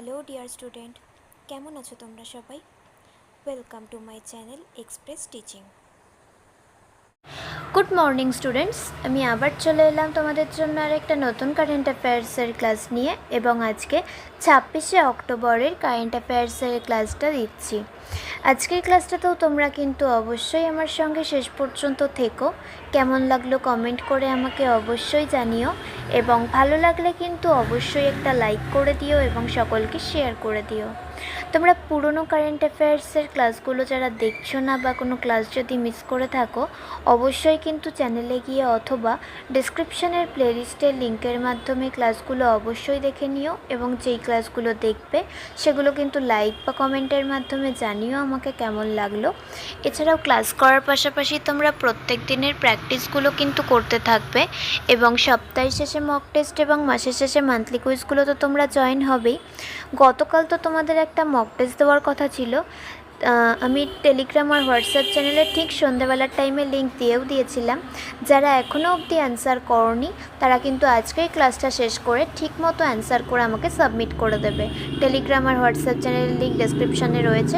Hello dear student, কেমন আছো তোমরা সবাই? Welcome to my channel express teaching. Good morning students, আমি আবার চলে এলাম তোমাদের জন্য আরেকটা নতুন কারেন্ট অ্যাফেয়ার্সের ক্লাস নিয়ে এবং আজকে 26শে অক্টোবরের কারেন্ট অ্যাফেয়ার্সের ক্লাসটা দিচ্ছি। আজকের ক্লাসটাতেও তোমরা কিন্তু অবশ্যই আমার সঙ্গে শেষ পর্যন্ত থেকো। কেমন লাগলো কমেন্ট করে আমাকে অবশ্যই জানিও এবং ভালো লাগলে কিন্তু অবশ্যই একটা লাইক করে দিও এবং সকলকে শেয়ার করে দিও। তোমরা পুরনো কারেন্ট অ্যাফেয়ার্সের ক্লাসগুলো যারা দেখছো না বা কোনো ক্লাস যদি মিস করে থাকো, অবশ্যই কিন্তু চ্যানেলে গিয়ে অথবা ডেসক্রিপশনের প্লেলিস্টের লিঙ্কের মাধ্যমে ক্লাসগুলো অবশ্যই দেখে নিও এবং যেই ক্লাসগুলো দেখবে সেগুলো কিন্তু লাইক বা কমেন্টের মাধ্যমে জানিও আমাকে কেমন লাগলো। এছাড়াও ক্লাস করার পাশাপাশি তোমরা প্রত্যেক দিনের প্র্যাকটিসগুলো কিন্তু করতে থাকবে এবং সপ্তাহের শেষে মক টেস্ট এবং মাসের শেষে মান্থলি কুইজগুলো তো তোমরা জয়েন হবেই। গতকাল তো তোমাদের একটা মক টেস্ট দেওয়ার কথা ছিল, আমি টেলিগ্রাম আর হোয়াটসঅ্যাপ চ্যানেলে ঠিক সন্ধ্যাবেলার টাইমে লিঙ্ক দিয়েও দিয়েছিলাম। যারা এখনও অবধি অ্যান্সার করনি তারা কিন্তু আজকেই ক্লাসটা শেষ করে ঠিকমতো অ্যান্সার করে আমাকে সাবমিট করে দেবে। টেলিগ্রাম আর হোয়াটসঅ্যাপ চ্যানেলের লিঙ্ক ডেসক্রিপশানে রয়েছে,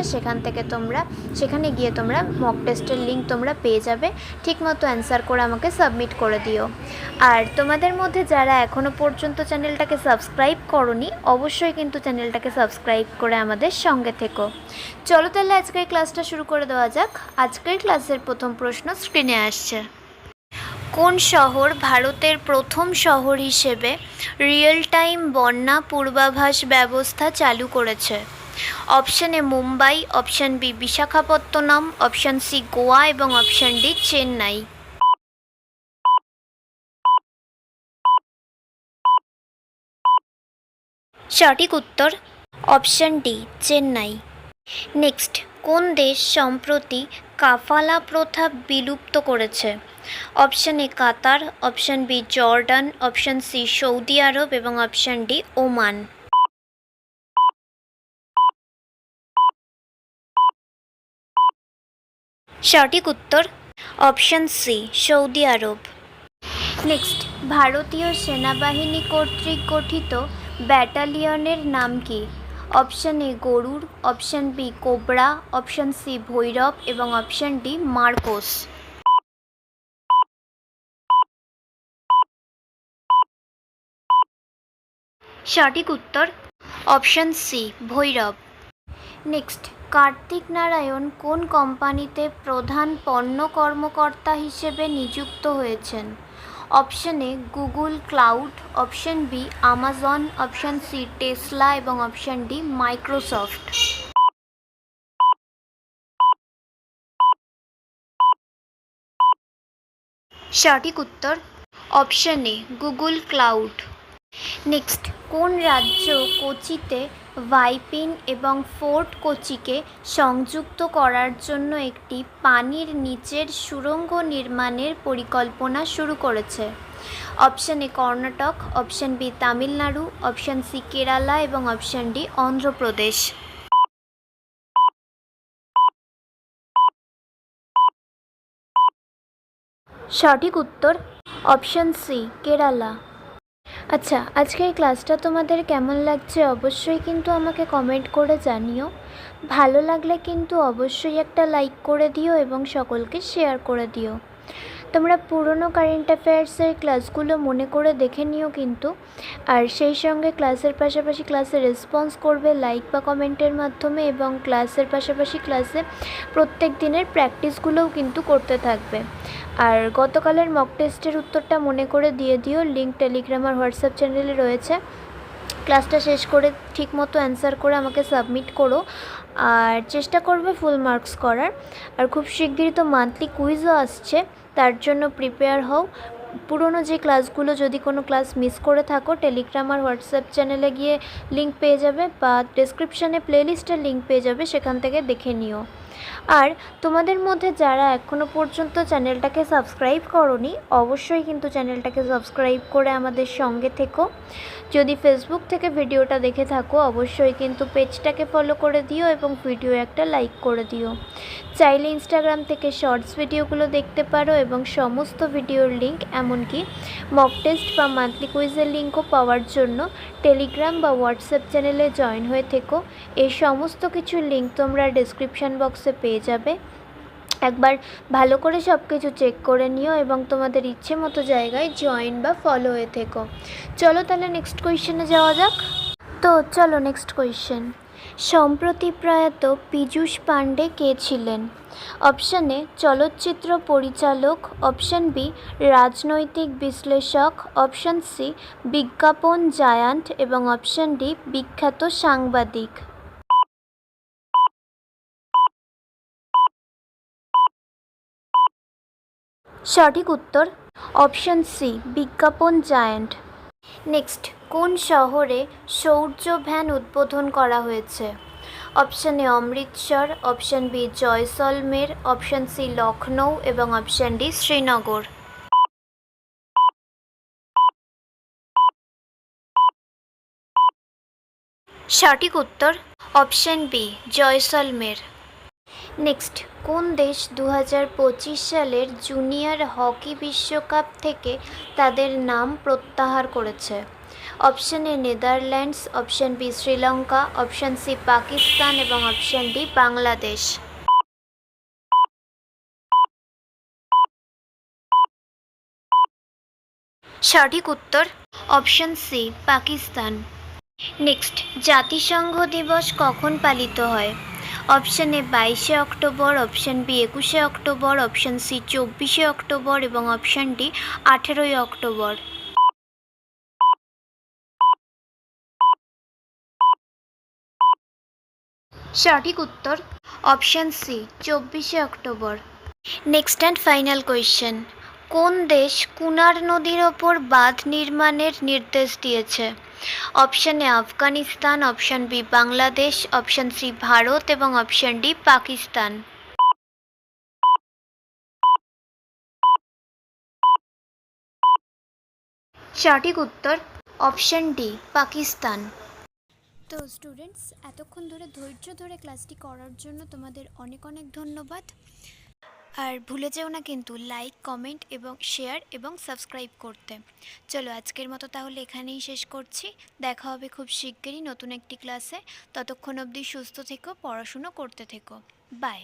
সেখানে গিয়ে তোমরা মক টেস্টের লিঙ্ক তোমরা পেয়ে যাবে। ঠিকমতো অ্যান্সার করে আমাকে সাবমিট করে দিও। আর তোমাদের মধ্যে যারা এখনও পর্যন্ত চ্যানেলটাকে সাবস্ক্রাইব করনি, অবশ্যই কিন্তু চ্যানেলটাকে সাবস্ক্রাইব করে আমাদের সঙ্গে থেকো। চলো তাহলে আজকের ক্লাসটা শুরু করে দেওয়া যাক। আজকের ক্লাসের প্রথম প্রশ্ন স্ক্রিনে আসছে। কোন শহর ভারতের প্রথম শহর হিসেবে রিয়েল টাইম বন্যা পূর্বাভাস ব্যবস্থা চালু করেছে? Option A Mumbai, option B Visakhapatnam, option C Goa এবং অপশান ডি চেন্নাই। সঠিক উত্তর অপশান ডি চেন্নাই। নেক্সট, কোন দেশ সম্প্রতি কাফালা প্রথা বিলুপ্ত করেছে? Option A Qatar, option B Jordan, option C Saudi Arab এবং অপশান ডি ওমান। সঠিক উত্তর option C Saudi Arab. Next, ভারতীয় সেনাবাহিনী কর্তৃক গঠিত ব্যাটালিয়নের নাম কি? Option A Garud, option B cobra, option C Bhairav এবং অপশান ডি মার্কোস। সঠিক উত্তর option C Bhairav. Next, Kartik Narayan কোন কোম্পানিতে প্রধান পণ্য কর্মকর্তা হিসেবে নিযুক্ত হয়েছেন? Option A Google cloud, option B Amazon, option C Tesla এবং অপশান ডি মাইক্রোসফট। সঠিক উত্তর option A Google cloud. Next, কোন রাজ্য কোচিতে ভাইপিন এবং ফোর্ট কোচিকে সংযুক্ত করার জন্য একটি পানির নিচের সুড়ঙ্গ নির্মাণের পরিকল্পনা শুরু করেছে? Option A Karnataka, option B Tamil Nadu, option C Kerala এবং অপশান ডি অন্ধ্রপ্রদেশ। সঠিক উত্তর অপশান সি কেরালা। আচ্ছা, আজকের ক্লাসটা তোমাদের কেমন লাগছে অবশ্যই কিন্তু আমাকে কমেন্ট করে জানিও। ভালো লাগলে কিন্তু অবশ্যই একটা লাইক করে দিও এবং সকলকে শেয়ার করে দিও। তোমরা পুরনো কারেন্ট অ্যাফেয়ার্সের ক্লাসগুলো মনে করে দেখে নিও কিন্তু, আর সেই সঙ্গে ক্লাসের পাশাপাশি ক্লাসে রেসপন্স করবে লাইক বা কমেন্টের মাধ্যমে এবং ক্লাসের পাশাপাশি ক্লাসে প্রত্যেক দিনের প্র্যাকটিসগুলোও কিন্তু করতে থাকবে। আর গতকালের মক টেস্টের উত্তরটা মনে করে দিয়ে দিও, লিঙ্ক টেলিগ্রাম আর হোয়াটসঅ্যাপ চ্যানেলে রয়েছে। ক্লাসটা শেষ করে ঠিকমতো অ্যান্সার করে আমাকে সাবমিট করো আর চেষ্টা করবে ফুল মার্কস করার। আর খুব শিগগিরই তো মান্থলি কুইজও আসছে, তার জন্য প্রিপেয়ার হও। পুরনো যে ক্লাসগুলো যদি কোনো ক্লাস মিস করে থাকো, টেলিগ্রাম আর হোয়াটসঅ্যাপ চ্যানেলে গিয়ে লিঙ্ক পেয়ে যাবে বা ডেসক্রিপশানে প্লেলিস্টের লিঙ্ক পেয়ে যাবে, সেখান থেকে দেখে নিও। আর তোমাদের মধ্যে যারা এখনও পর্যন্ত চ্যানেলটাকে সাবস্ক্রাইব করোনি, অবশ্যই কিন্তু চ্যানেলটাকে সাবস্ক্রাইব করে আমাদের সঙ্গে থেকো। যদি ফেসবুক থেকে ভিডিওটা দেখে থাকো অবশ্যই কিন্তু পেজটাকে ফলো করে দিও এবং ভিডিও একটা লাইক করে দিও। চাইলে ইনস্টাগ্রাম থেকে শর্টস ভিডিওগুলো দেখতে পারো এবং সমস্ত ভিডিওর লিঙ্ক এমনকি মক টেস্ট বা মান্থলি কুইজের লিঙ্কও পাওয়ার জন্য টেলিগ্রাম বা হোয়াটসঅ্যাপ চ্যানেলে জয়েন হয়ে থেকো। এই সমস্ত কিছুর লিঙ্ক তোমরা ডেসক্রিপশান বক্সে পেয়ে যাবে। একবার ভালো করে সব কিছু চেক করে নিও এবং তোমাদের ইচ্ছে মতো জায়গায় জয়েন বা ফলো হয়ে থেকো। চলো তাহলে নেক্সট কোয়েশ্চেনে যাওয়া যাক। তো চলো নেক্সট কোয়েশ্চেন। সম্প্রতি প্রয়াত পীযূষ পাণ্ডে কে ছিলেন? অপশান এ চলচ্চিত্র পরিচালক, অপশান বি রাজনৈতিক বিশ্লেষক, অপশান সি বিজ্ঞাপন জায়ান্ট এবং অপশান ডি বিখ্যাত সাংবাদিক। সঠিক উত্তর অপশান সি বিজ্ঞাপন জায়ান্ট। নেক্সট, কোন শহরে শৌর্য ভ্যান উদ্বোধন করা হয়েছে? Option A Amritsar, option B Jaisalmer, option C Lucknow এবং অপশান ডি শ্রীনগর। সঠিক উত্তর অপশান বি জয়সলমের। নেক্সট, কোন দেশ 2025 সালের জুনিয়র হকি বিশ্বকাপ থেকে তাদের নাম প্রত্যাহার করেছে? Option A Netherlands, option B Sri Lanka, option C Pakistan এবং অপশান ডি বাংলাদেশ। সঠিক উত্তর অপশান সি পাকিস্তান। নেক্সট, জাতিসংঘ দিবস কখন পালিত হয়? অপশান এ 22শে অক্টোবর, অপশান বি 21শে অক্টোবর, অপশান সি 24শে অক্টোবর এবং অপশান ডি 18ই অক্টোবর। সঠিক উত্তর অপশান সি 24শে October. Next and final question. কোন দেশ কুনার নদীর ওপর বাঁধ নির্মাণের নির্দেশ দিয়েছে? Option A Afghanistan, option B Bangladesh, option C Bharat এবং অপশান ডি পাকিস্তান। সঠিক উত্তর অপশান ডি পাকিস্তান। তো স্টুডেন্টস, এতক্ষণ ধরে ধৈর্য ধরে ক্লাসটি করার জন্য তোমাদের অনেক অনেক ধন্যবাদ। আর ভুলে যেও না কিন্তু লাইক, কমেন্ট এবং শেয়ার এবং সাবস্ক্রাইব করতে। চলো আজকের মতো তাহলে এখানেই শেষ করছি। দেখা হবে খুব শিগগিরই নতুন একটি ক্লাসে। ততক্ষণ অবধি সুস্থ থেকো, পড়াশুনো করতে থেকো। বাই।